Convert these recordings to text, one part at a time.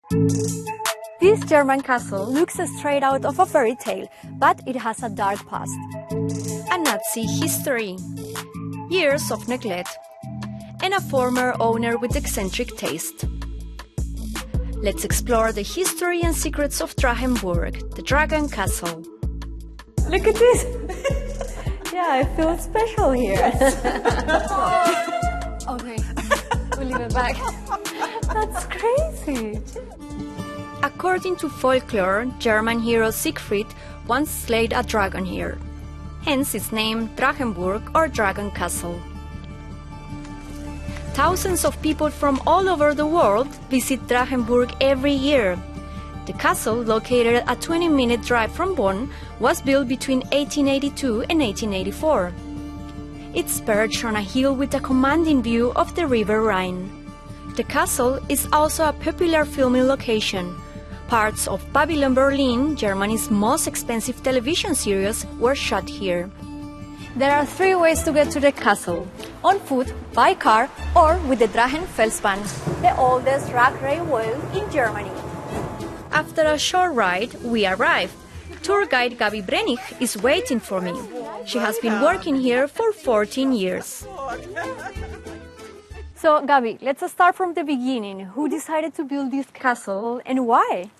This German castle looks straight out of a fairy tale, but it has a dark past. A Nazi history, years of neglect, and a former owner with eccentric taste. Let's explore the history and secrets of Drachenburg, the Dragon Castle. Look at this! Yeah, I feel special here. Okay, we'll leave it back. That's crazy! According to folklore, German hero Siegfried once slayed a dragon here. Hence its name Drachenburg or Dragon Castle. Thousands of people from all over the world visit Drachenburg every year. The castle, located a 20-minute drive from Bonn, was built between 1882 and 1884. It's perched on a hill with a commanding view of the River Rhine. The castle is also a popular filming location. Parts of Babylon Berlin, Germany's most expensive television series, were shot here. There are 3 ways to get to the castle: on foot, by car, or with the Drachenfelsbahn, the oldest rock railway in Germany. After a short ride, we arrive. Tour guide Gabi Brennig is waiting for me. She has been working here for 14 years. So, Gabi, let's start from the beginning. Who decided to build this castle and why?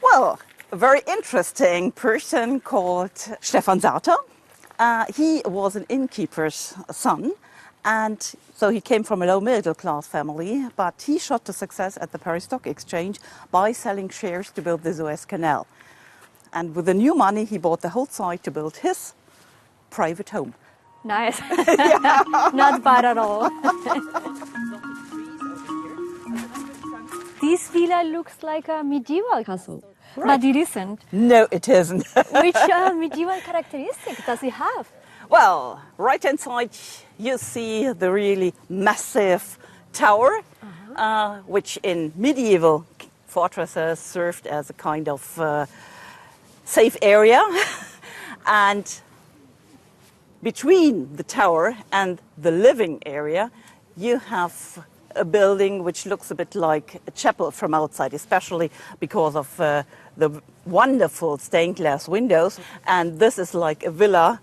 Well, a very interesting person called Stefan Sater. He was an innkeeper's son, and so he came from a low middle class family, but he shot to success at the Paris Stock Exchange by selling shares to build the Suez Canal. And with the new money, he bought the whole site to build his private home. Nice. Not bad at all. This villa looks like a medieval castle, right. But it isn't. No, it isn't. Which medieval characteristics does it have? Well, right inside you see the really massive tower, which in medieval fortresses served as a kind of safe area. And between the tower and the living area, you have a building which looks a bit like a chapel from outside, especially because of the wonderful stained glass windows. And this is like a villa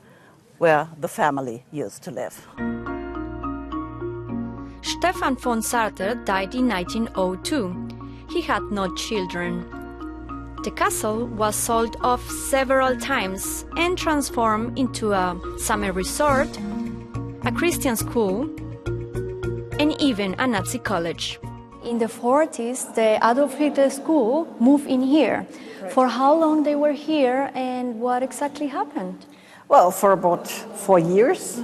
where the family used to live. Stefan von Sarter died in 1902. He had no children. The castle was sold off several times and transformed into a summer resort, a Christian school, and even a Nazi college. In the 40s, the Adolf Hitler School moved in here. Right. For how long they were here and what exactly happened? Well, for about 4 years,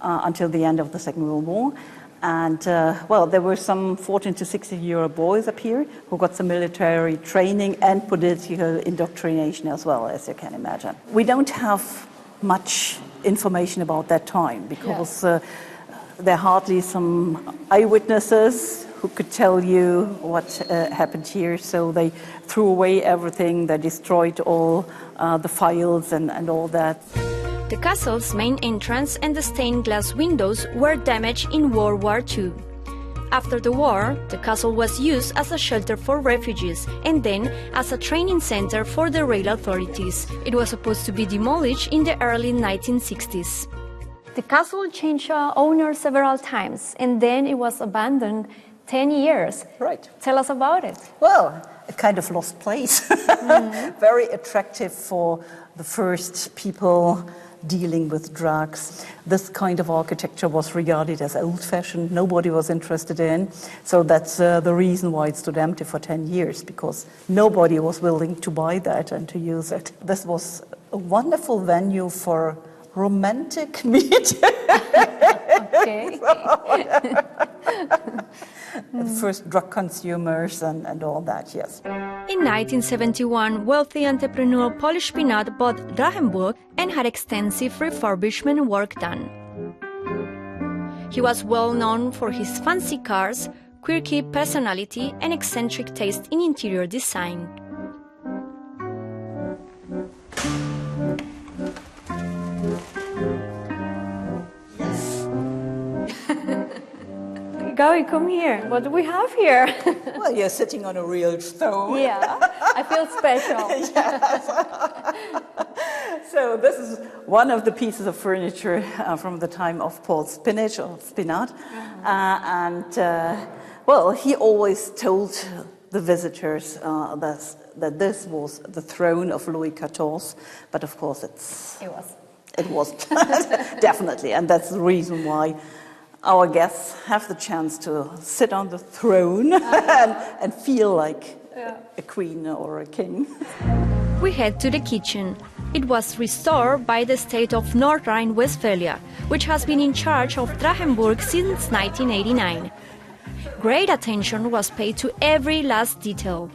until the end of the Second World War. And, well, there were some 14 to 16-year-old boys up here who got some military training and political indoctrination as well, as you can imagine. We don't have much information about that time because there are hardly some eyewitnesses who could tell you what happened here. So they threw away everything, they destroyed all the files and all that. The castle's main entrance and the stained glass windows were damaged in World War II. After the war, the castle was used as a shelter for refugees and then as a training center for the rail authorities. It was supposed to be demolished in the early 1960s. The castle changed owners several times and then it was abandoned 10 years. Right. Tell us about it. Well, a kind of lost place. Very attractive for the first people dealing with drugs. This kind of architecture was regarded as old-fashioned. Nobody was interested in. So that's the reason why it stood empty for 10 years, because nobody was willing to buy that and to use it. This was a wonderful venue for romantic meeting. Okay. First drug consumers and all that, yes. In 1971, wealthy entrepreneur Paul Spinat bought Drachenburg and had extensive refurbishment work done. He was well known for his fancy cars, quirky personality, and eccentric taste in interior design. Gabi, come here. What do we have here? Well, you're sitting on a real stone. Yeah, I feel special. So this is one of the pieces of furniture from the time of Paul Spinach or Spinat. Well, he always told the visitors that this was the throne of Louis XIV, but of course it wasn't, definitely, and that's the reason why our guests have the chance to sit on the throne and feel like a queen or a king. We head to the kitchen. It was restored by the state of North Rhine-Westphalia, which has been in charge of Drachenburg since 1989. Great attention was paid to every last detail.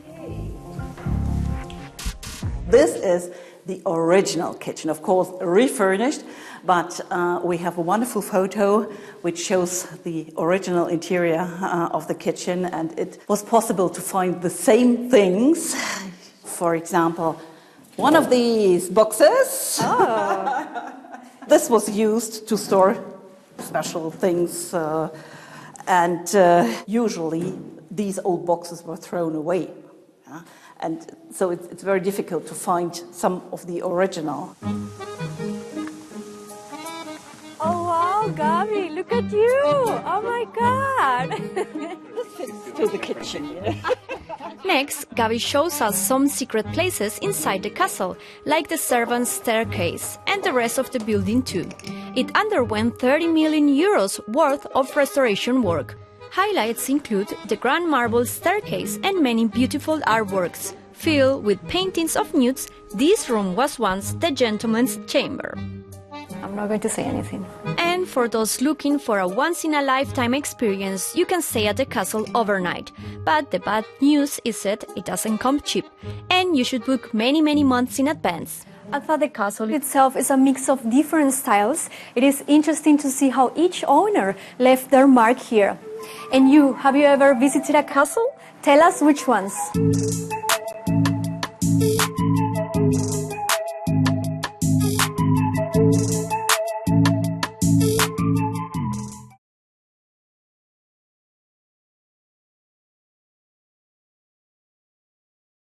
This is the original kitchen, of course refurnished, but we have a wonderful photo which shows the original interior of the kitchen, and it was possible to find the same things. For example, one of these boxes. Oh. This was used to store special things, and usually these old boxes were thrown away. And so it's very difficult to find some of the original. Oh wow, Gabi, look at you! Oh my God! To the kitchen, you know. Next, Gabi shows us some secret places inside the castle, like the servants' staircase, and the rest of the building too. It underwent 30 million euros worth of restoration work. Highlights include the grand marble staircase and many beautiful artworks. Filled with paintings of nudes, this room was once the gentleman's chamber. I'm not going to say anything. And for those looking for a once-in-a-lifetime experience, you can stay at the castle overnight. But the bad news is that it doesn't come cheap, and you should book many months in advance. Although the castle itself is a mix of different styles, it is interesting to see how each owner left their mark here. And you, have you ever visited a castle? Tell us which ones.